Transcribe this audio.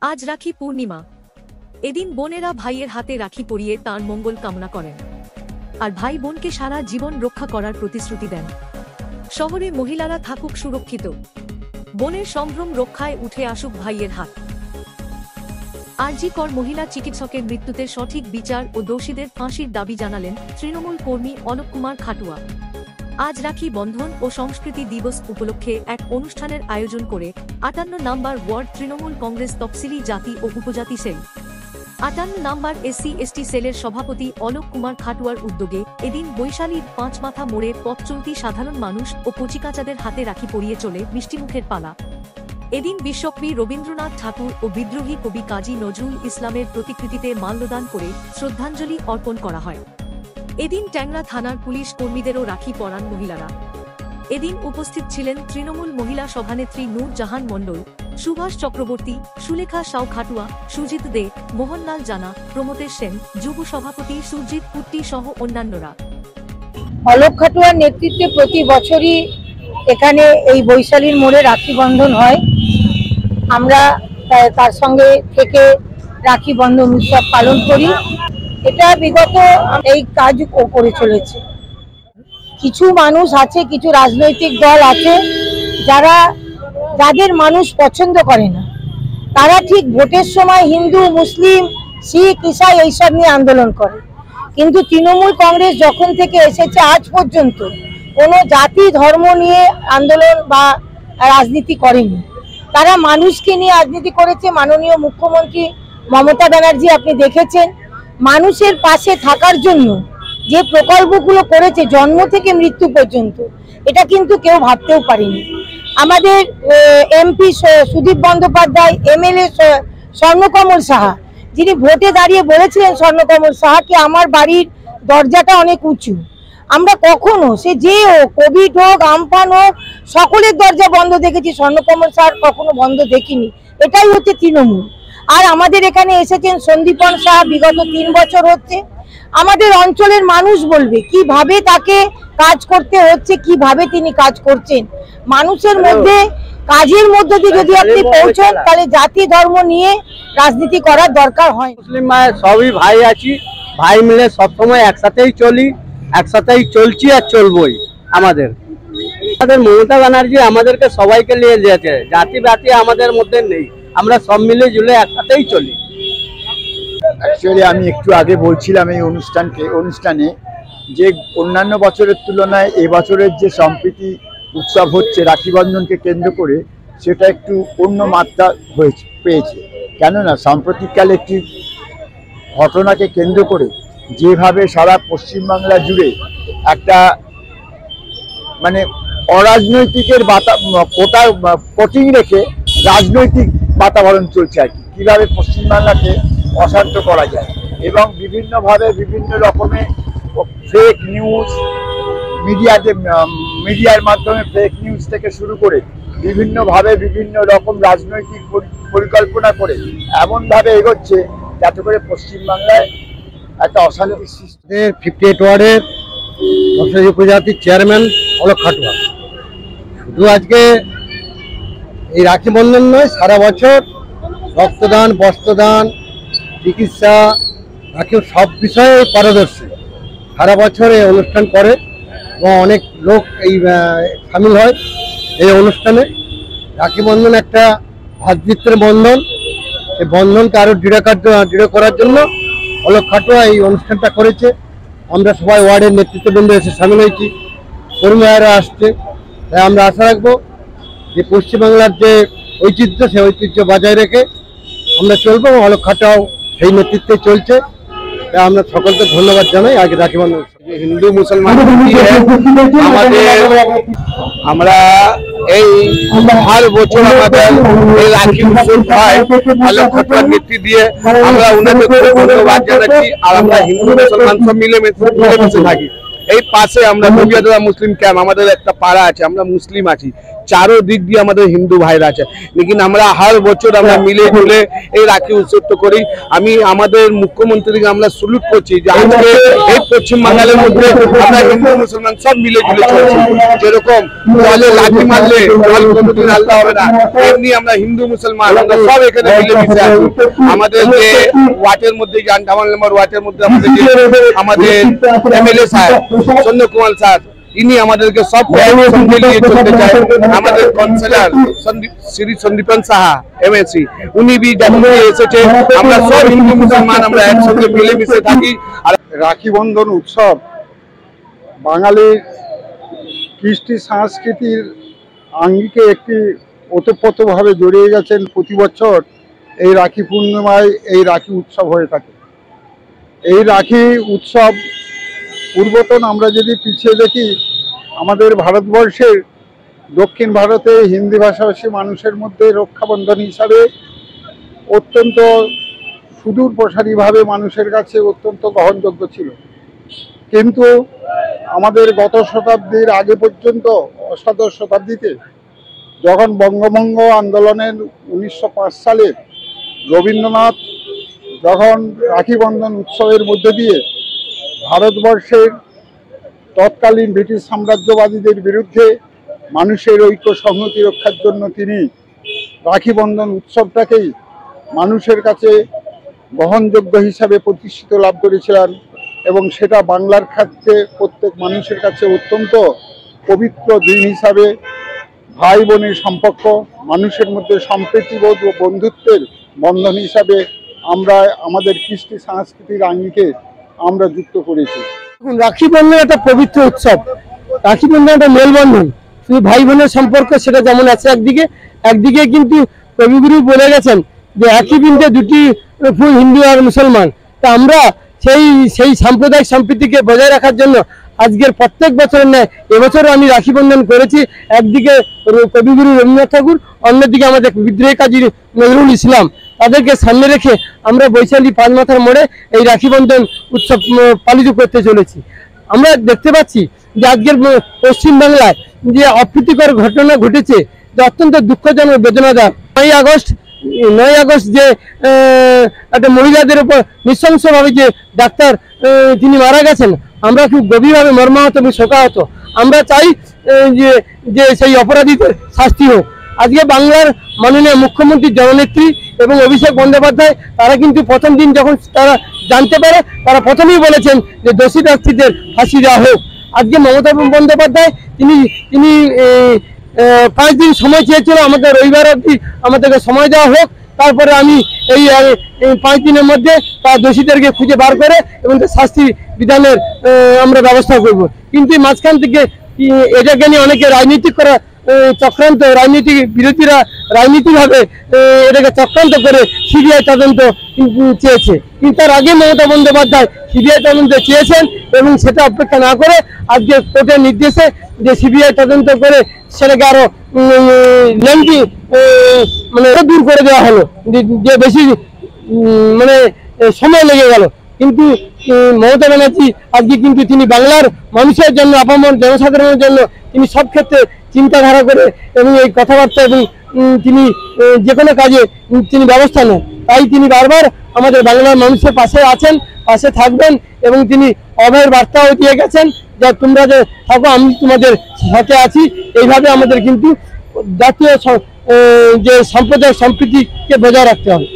আজ রাখি পূর্ণিমা। এদিন বোনেরা ভাইয়ের হাতে রাখি পরিয়ে তার মঙ্গল কামনা করেন আর ভাই বোনকে সারা জীবন রক্ষা করার প্রতিশ্রুতি দেন। শহরে মহিলারা থাকুক সুরক্ষিত, বোনের সম্ভ্রম রক্ষায় উঠে আসুক ভাইয়ের হাত। আরজি কর মহিলা চিকিৎসকের মৃত্যুতে সঠিক বিচার ও দোষীদের ফাঁসির দাবি জানালেন তৃণমূল কর্মী অলোক কুমার খাটুয়া। আজ রাখি বন্ধন ও সংস্কৃতি দিবস উপলক্ষে এক অনুষ্ঠানের আয়োজন করে ৫৮ নম্বর ওয়ার্ড তৃণমূল কংগ্রেস তফসিলি জাতি ও উপজাতি সেল ৫৮ নম্বর SC/ST সেলের সভাপতি অলোক কুমার খাটুয়ার উদ্যোগে এদিন বৈশালীর পাঁচমাথা মোড়ে পথ চলতি সাধারণ মানুষ ও কচিকাচাদের হাতে রাখি পরিয়ে চলে মিষ্টিমুখের পালা। এদিন বিশ্বকবি রবীন্দ্রনাথ ঠাকুর ও বিদ্রোহী কবি কাজী নজরুল ইসলামের প্রতিকৃতিতে মাল্যদান করে শ্রদ্ধাঞ্জলি অর্পণ করা হয়। এদিন ট্যাংরা থানার পুলিশ কর্মীদেরও রাখি পরান মহিলারা। এদিন উপস্থিত ছিলেন তৃণমূল মহিলা সভানেত্রী নূর জাহান মণ্ডল, সুভাষ চক্রবর্তী, সুলেখা সাউ খাটুয়া, সুজিত দে, মোহনলাল জানা, প্রমোতেশ সেন, যুব সভাপতি সুরজিৎ কুট্টি সহ অন্যান্যরা। অলোক খাটুয়ার নেতৃত্বে প্রতি বছরই এখানে এই বৈশালীর মোড়ে রাখি বন্ধন হয়। আমরা তার সঙ্গে থেকে রাখি বন্ধন উৎসব পালন করি। এটা বিগত এই কাজ করে চলেছে। কিছু মানুষ আছে, কিছু রাজনৈতিক দল আছে যাদের মানুষ পছন্দ করে না, তারা ঠিক ভোটের সময় হিন্দু, মুসলিম, শিখ, ইসাই এইসব নিয়ে আন্দোলন করে। কিন্তু তৃণমূল কংগ্রেস যখন থেকে এসেছে আজ পর্যন্ত কোনো জাতি ধর্ম নিয়ে আন্দোলন বা রাজনীতি করেনি। তারা মানুষকে নিয়ে রাজনীতি করেছে। মাননীয় মুখ্যমন্ত্রী মমতা ব্যানার্জি আপনি দেখেছেন মানুষের পাশে থাকার জন্য যে প্রকল্পগুলো করেছে জন্ম থেকে মৃত্যু পর্যন্ত, এটা কিন্তু কেউ ভাবতেও পারেনি। আমাদের MP সুদীপ বন্দ্যোপাধ্যায়, MLA স্বর্ণকমল সাহা, যিনি ভোটে দাঁড়িয়ে বলেছিলেন স্বর্ণকমল সাহাকে আমার বাড়ির দরজাটা অনেক উঁচু। আমরা কখনো সে যে হোক, কোভিড হোক, আমফান হোক, সকলের দরজা বন্ধ দেখেছি, স্বর্ণকমল সাহার কখনো বন্ধ দেখিনি। এটাই হচ্ছে তৃণমূল। আর আমাদের এখানে এসেছেন সন্দীপন সাহা, বিগত 3 বছর হচ্ছে। আমাদের অঞ্চলের মানুষ বলবে কিভাবে তাকে কাজ করতে হচ্ছে, কিভাবে তিনি কাজ করছেন। মানুষের মধ্যে কাজের মধ্যে দিয়ে যদি আপনি পৌঁছান, তাহলে জাতি ধর্ম নিয়ে রাজনীতি করার দরকার হয়। মুসলিম সবই ভাই আছি, ভাই মিলে সবসময় একসাথেই চলি, একসাথেই চলছি আর চলবই। আমাদের মমতা ব্যানার্জি আমাদেরকে সবাইকে নিয়ে দিয়েছে, জাতি বাতি আমাদের মধ্যে নেই, আমরা সব মিলে জুলে একসাথেই চলি। অ্যাকচুয়ালি আমি একটু আগে বলছিলাম এই অনুষ্ঠানে যে অন্যান্য বছরের তুলনায় এবছরের যে সম্প্রীতি উৎসব হচ্ছে রাখি বন্ধনকে কেন্দ্র করে, সেটা একটু অন্য মাত্রা পেয়েছে। কেননা সাম্প্রতিককালে একটি ঘটনাকে কেন্দ্র করে যেভাবে সারা পশ্চিমবাংলা জুড়ে একটা মানে অরাজনৈতিকের কোটিং রেখে রাজনৈতিক বাতাবরণ চলছে আর কি, কীভাবে পশ্চিমবাংলাকে অশান্ত করা যায় এবং বিভিন্নভাবে বিভিন্ন রকমের ফেক নিউজ মিডিয়ার মাধ্যমে ফেক নিউজ থেকে শুরু করে বিভিন্নভাবে বিভিন্ন রকম রাজনৈতিক পরিকল্পনা করে এমনভাবে এগোচ্ছে যাতে করে পশ্চিমবাংলায় একটা অশান্তি সৃষ্টি। 58 ওয়ার্ডের তফসিলি উপজাতির চেয়ারম্যান অলোক খাটুয়া শুধু আজকে এই রাখি বন্ধন নয়, সারা বছর রক্তদান, বস্ত্রদান, চিকিৎসা, রাখি সব বিষয়ে পারদর্শী। সারা বছর এই অনুষ্ঠান করে এবং অনেক লোক এই সামিল হয় এই অনুষ্ঠানে। রাখি বন্ধন একটা ভ্রাতৃত্বের বন্ধন, এই বন্ধনকে আরও দৃঢ় করার জন্য অলোক খাটুয়া এই অনুষ্ঠানটা করেছে। আমরা সবাই ওয়ার্ডের নেতৃত্ববৃন্দ এসে সামিল হয়েছি, কর্মীরা আসছে। তাই আমরা আশা রাখবো যে পশ্চিমবাংলার যে ঐতিহ্য, সেই ঐতিহ্য বজায় রেখে আমরা চলবো এবং অলোক খাটুয়াও সেই নেতৃত্বে চলছে। তাই আমরা সকলকে ধন্যবাদ জানাই। আগে রাখি বন্ধন হিন্দু মুসলমান আমরা এই হর বছর আমাদের এই রাখি উৎসব হয় অলোক খাটুয়ার নেতৃত্ব দিয়ে। আমরা ওনাদের ধন্যবাদ জানাচ্ছি। আর আমরা হিন্দু মুসলমান সব মিলেমিশে থাকি। এই পাশে আমরা মুসলিম ক্যাম্প, আমাদের একটা পাড়া আছে, আমরা মুসলিম আছি, चारों दिक दिए हमारे हिंदू भाईरा আছে, लेकिन আমরা हर বছর আমরা মিলে ঝুলে এই রাখি উৎসব করি। আমি আমাদের মুখ্যমন্ত্রীকে আমরা স্যালুট করছি যে আজকে এই পশ্চিম বাংলার মধ্যে আমরা হিন্দু মুসলমান সব মিলে ঝুলে চলছি। যেরকম জলে লাঠি মারলে জল কোনোদিন আলাদা হবে না, এমনি আমরা হিন্দু মুসলমান আমরা সব এখানে মিলে মিশে আছি। আমাদের যে ওয়ার্ডের মধ্যে যে 58 নম্বর ওয়ার্ডের মধ্যে আমাদের এমএলএ সাহেব চন্দ্র কুমার স্যার, ইনি আমাদেরকে সব সঙ্গে নিয়ে চলতে চায়। আমাদের কাউন্সিলর শ্রী সন্দীপন সাহা এমএসি, উনি বি জানিয়ে এসেছে। আমরা সব হিন্দু মুসলমান আমরা একসঙ্গে মিলেমিশে থাকি। আর রাখি বন্ধন উৎসব বাঙালির কৃষ্টি সংস্কৃতির আঙ্গিকে একটি ওতপ্রোতভাবে জড়িয়ে গেছেন। প্রতি বছর এই রাখি পূর্ণিমায় এই রাখি উৎসব হয়ে থাকে। এই রাখি উৎসব পূর্বতন আমরা যদি পিছিয়ে দেখি, আমাদের ভারতবর্ষের দক্ষিণ ভারতে হিন্দি ভাষাভাষী মানুষের মধ্যে রক্ষাবন্ধন হিসাবে অত্যন্ত সুদূর প্রসারীভাবে মানুষের কাছে অত্যন্ত গ্রহণযোগ্য ছিল। কিন্তু আমাদের গত শতাব্দীর আগে পর্যন্ত অষ্টাদশ শতাব্দীতে যখন বঙ্গভঙ্গ আন্দোলনের 1905 সালে রবীন্দ্রনাথ যখন রাখি বন্ধন উৎসবের মধ্যে দিয়ে ভারতবর্ষের তৎকালীন ব্রিটিশ সাম্রাজ্যবাদীদের বিরুদ্ধে মানুষের ঐক্য সংহতি রক্ষার জন্য তিনি রাখি বন্ধন উৎসবটাকেই মানুষের কাছে গ্রহণযোগ্য হিসাবে প্রতিষ্ঠিত লাভ করেছিলেন, এবং সেটা বাংলার ক্ষেত্রে প্রত্যেক মানুষের কাছে অত্যন্ত পবিত্র দিন হিসাবে ভাই বোনের সম্পর্ক, মানুষের মধ্যে সম্প্রীতিবোধ ও বন্ধুত্বের বন্ধন হিসাবে আমরা আমাদের কৃষ্টি সংস্কৃতির আঙ্গিকে আমরা যুক্ত করেছি। রাখি বন্ধন একটা পবিত্র উৎসব, রাখি বন্ধন একটা মেলবন্ধন, শুধু ভাই বোনের সম্পর্ক সেটা যেমন আছে একদিকে কিন্তু কবিগুরু বলে গেছেন যে একই বৃন্তে দুটি ফুল, হিন্দু আর মুসলমান। তা আমরা সেই সাম্প্রদায়িক সম্প্রীতিকে বজায় রাখার জন্য আজকের প্রত্যেক বছরের ন্যায় এবছরও আমি রাখি বন্ধন করেছি। একদিকে কবিগুরু রবীন্দ্রনাথ ঠাকুর, অন্যদিকে আমাদের বিদ্রোহী কাজী নজরুল ইসলাম, তাদেরকে সামনে রেখে আমরা বৈশালী পাঁচমাথার মোড়ে এই রাখি বন্ধন উৎসব পালিত করতে চলেছি। আমরা দেখতে পাচ্ছি যে আজকের পশ্চিমবাংলায় যে অপ্রীতিকর ঘটনা ঘটেছে, যে অত্যন্ত দুঃখজনক বেদনাদায়ক। 9ই আগস্ট যে একটা মহিলাদের উপর নৃশংসভাবে যে ডাক্তার তিনি মারা গেছেন, আমরা খুব গভীরভাবে মর্মাহত এবং শোকাহত। আমরা চাই যে সেই অপরাধীদের শাস্তি হোক। আজকে বাংলার মাননীয় মুখ্যমন্ত্রী জননেত্রী এবং অভিষেক বন্দ্যোপাধ্যায় তারা কিন্তু প্রথম দিন যখন তারা জানতে পারে, তারা প্রথমেই বলেছেন যে দোষী ব্যক্তিদের ফাঁসি দেওয়া হোক। আজকে মমতা বন্দ্যোপাধ্যায় তিনি 5 দিন সময় চেয়েছিল, আমাদের রবিবার অবধি আমাদেরকে সময় দেওয়া হোক, তারপরে আমি এই 5 দিনের মধ্যে তার দোষীদেরকে খুঁজে বার করে এবং তার শাস্তি বিধানের আমরা ব্যবস্থা করব। কিন্তু মাঝখান থেকে এটাকে নিয়ে অনেকে রাজনীতি করা চক্রান্ত, রাজনীতিক বিরোধীরা রাজনীতিভাবে এটাকে চক্রান্ত করে সিবিআই তদন্ত চেয়েছে। কিন্তু তার আগে মমতা বন্দ্যোপাধ্যায় সিবিআই তদন্ত চেয়েছেন এবং সেটা অপেক্ষা না করে আজকে কোর্টের নির্দেশে যে সিবিআই তদন্ত করে সেটাকে আরো লেন্থি মানে দূর করে দেওয়া হলো, যে বেশি মানে সময় লেগে গেল। কিন্তু মমতা ব্যানার্জি আজকে কিন্তু তিনি বাংলার মানুষের জন্য, আপামর জনসাধারণের জন্য তিনি সব ক্ষেত্রে চিন্তাধারা করে এবং এই কথাবার্তা এবং তিনি যে কোনো কাজে তিনি ব্যবস্থা নেন। তাই তিনি বারবার আমাদের বাংলার মানুষের পাশে আছেন, পাশে থাকবেন এবং তিনি অভয়ের বার্তাও দিয়ে গেছেন যে তোমরা যে থাকো আমি তোমাদের সাথে আছি। এইভাবে আমাদের কিন্তু জাতীয় যে সাম্প্রদায়িক সম্প্রীতিকে বজায় রাখতে হবে।